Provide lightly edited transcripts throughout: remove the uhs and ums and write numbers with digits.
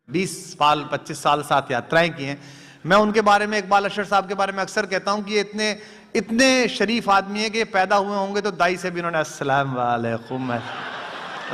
20 साल 25 साल साथ यात्राएं की हैं। मैं उनके बारे में, इकबाल अशर साहब के बारे में अक्सर कहता हूं कि ये इतने शरीफ आदमी है कि पैदा हुए होंगे तो दाई से भी इन्होंने अस्सलाम वालेकुम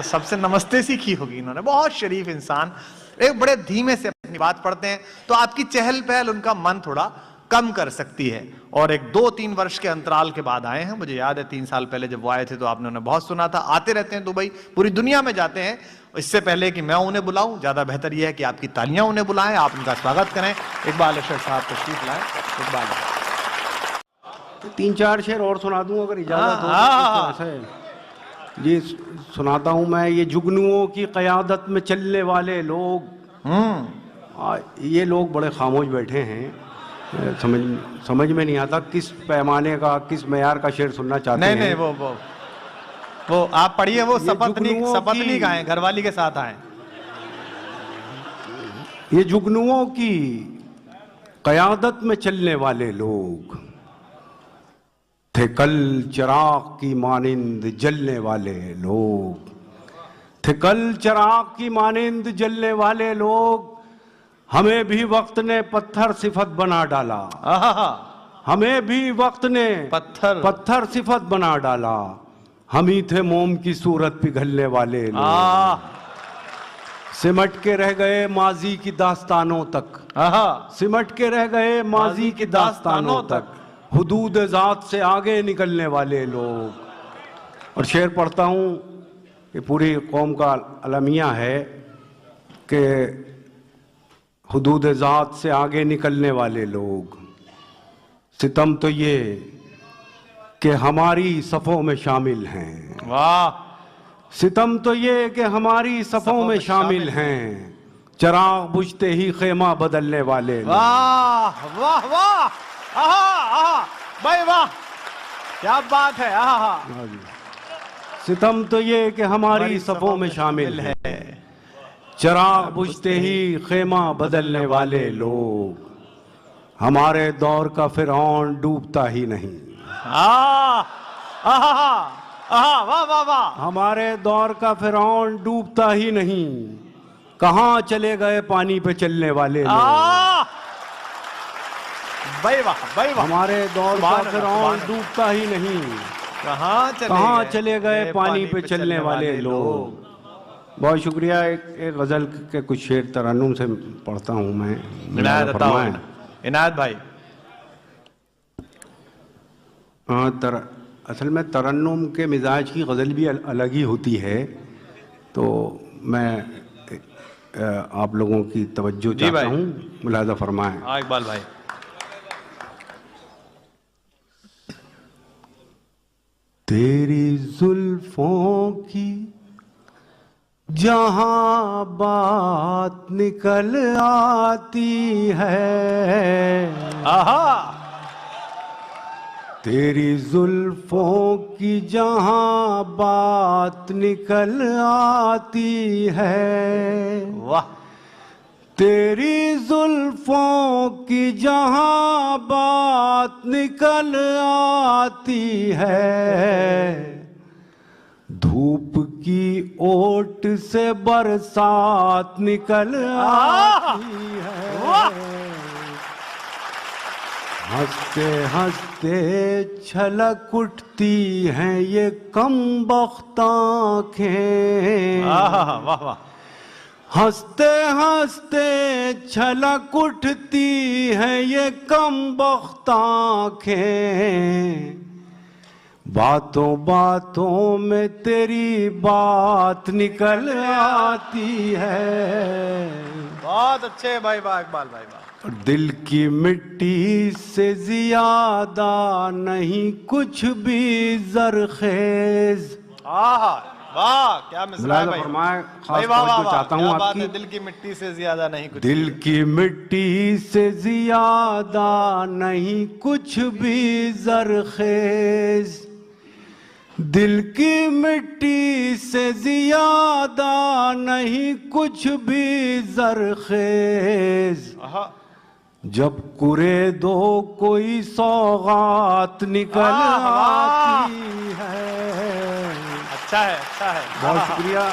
सबसे नमस्ते सीखी होगी इन्होंने। बहुत शरीफ इंसान, एक बड़े धीमे से अपनी बात पढ़ते हैं, तो आपकी चहल पहल उनका मन थोड़ा कम कर सकती है। और एक 2-3 वर्ष के अंतराल के बाद आए हैं। मुझे याद है 3 साल पहले जब वो आए थे तो आपने उन्हें बहुत सुना था। आते रहते हैं दुबई, पूरी दुनिया में जाते हैं। इससे पहले कि मैं उन्हें बुलाऊं, ज्यादा बेहतर यह है कि आपकी तालियां उन्हें बुलाएं, आप उनका स्वागत करें। इकबाल अशर साहब तशरीफ लाएं। इकबाल 3-4 शेर और सुना दूं अगर इजाजत हो तो। जी सुनाता हूं मैं। ये जुगनुओं की क़यादत में चलने वाले लोग, ये लोग बड़े खामोश बैठे हैं। समझ में नहीं आता किस पैमाने का, किस मेयार का शेर सुनना चाहते हैं। नहीं, वो आप पढ़िए। वो शपथ नहीं गाएं, घरवाली के साथ आए। ये जुगनुओं की क़यादत में चलने वाले लोग थे कल चिराग की मानिंद जलने वाले लोग, थे कल चिराग की मानिंद जलने वाले लोग। हमें भी वक्त ने पत्थर सिफत बना डाला, हमें भी वक्त ने पत्थर सिफत बना डाला। हम ही थे मोम की सूरत पिघलने वाले लोग। सिमट के रह गए माजी की दास्तानों तक, सिमट के रह गए माजी की दास्तानों तक। हुदूद ज़ात से आगे निकलने वाले लोग। और शेर पढ़ता हूँ, ये पूरी कौम का अलमिया है कि हुदूद ज़ात से आगे निकलने वाले लोग। सितम तो ये कि हमारी सफ़ों में शामिल हैं। वाह! सितम तो ये कि हमारी सफ़ों में शामिल हैं। चिराग बुझते ही खेमा बदलने वाले लोग। वाह वाह वाह! भाई वाह, क्या बात है! सितम तो ये कि हमारी सफ़ों में शामिल है। चिराग बुझते ही खेमा बदलने वाले लोग। हमारे दौर का फिरौन डूबता ही नहीं। वाह वाह वाह! हमारे दौर का फिरौन डूबता ही नहीं। कहाँ चले गए पानी पे चलने वाले लोग। भाई वाह, भाई वाह! हमारे दौर का फिरौन डूबता ही नहीं। कहाँ चले गए पानी पे चलने वाले लोग। बहुत शुक्रिया। एक गजल के कुछ शेर तरन्नुम से पढ़ता हूँ मैं। इनायत भाई। असल में तरन्नुम के मिजाज की गज़ल भी अलग ही होती है, तो मैं आप लोगों की तवज्जो चाहता हूँ, मुलाज़ा फरमाएं। इकबाल भाई। तेरी जुल्फों की जहां बात निकल आती है, तेरी जुल्फों की जहां बात निकल आती है। वाह! तेरी जुल्फों की जहां बात निकल आती है। धूप की ओट से बरसात निकल आती है। हंसते हंसते छलक उठती हैं ये कमबख्त आँखें। वाह वाह! हंसते हंसते छलक उठती हैं ये कमबख्त आँखें। बातों बातों में तेरी बात निकल आती है। बहुत अच्छे भाई, वाह इकबाल भाई वाह। दिल की मिट्टी से ज्यादा नहीं कुछ भी जरखेज। वाह, क्या मिसरा है भाई। खास तवज्जो चाहता हूँ आपकी। दिल की मिट्टी से ज्यादा नहीं कुछ, दिल की मिट्टी से ज्यादा नहीं कुछ भी जरखेज। दिल की मिट्टी से ज्यादा नहीं कुछ भी जरखेज। जब कुरे दो कोई सौगात निकल आती है। अच्छा है, अच्छा है। बहुत शुक्रिया।